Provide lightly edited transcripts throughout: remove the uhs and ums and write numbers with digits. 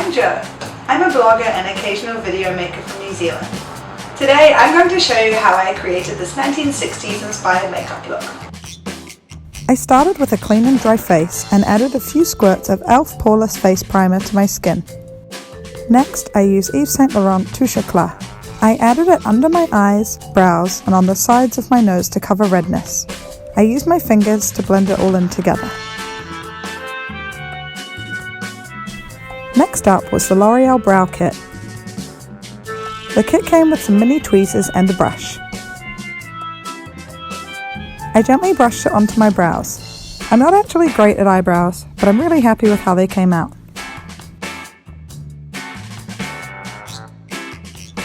I'm Jo. I'm a blogger and occasional video maker from New Zealand. Today I'm going to show you how I created this 1960s inspired makeup look. I started with a clean and dry face and added a few squirts of e.l.f. Poreless Face Primer to my skin. Next, I used Yves Saint Laurent Touche Eclat. I added it under my eyes, brows, and on the sides of my nose to cover redness. I used my fingers to blend it all in together. Next up was the L'Oreal Brow Kit. The kit came with some mini tweezers and a brush. I gently brushed it onto my brows. I'm not actually great at eyebrows, but I'm really happy with how they came out.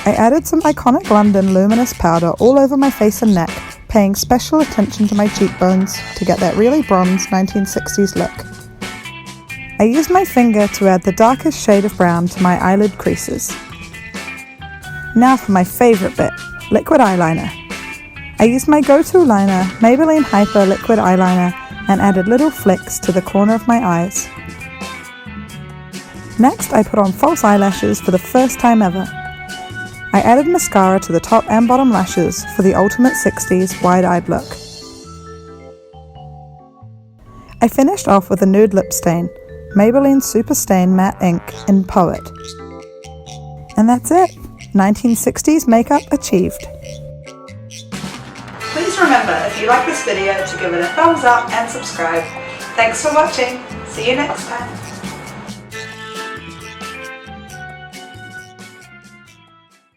I added some iconic London luminous powder all over my face and neck, paying special attention to my cheekbones to get that really bronze 1960s look. I used my finger to add the darkest shade of brown to my eyelid creases. Now for my favourite bit, liquid eyeliner. I used my go-to liner, Maybelline Hyper Liquid Eyeliner, and added little flicks to the corner of my eyes. Next, I put on false eyelashes for the first time ever. I added mascara to the top and bottom lashes for the ultimate 60s wide-eyed look. I finished off with a nude lip stain, Maybelline Super Stain Matte Ink in Poet. And that's it! 1960s makeup achieved. Please remember, if you like this video, to give it a thumbs up and subscribe. Thanks for watching. See you next time.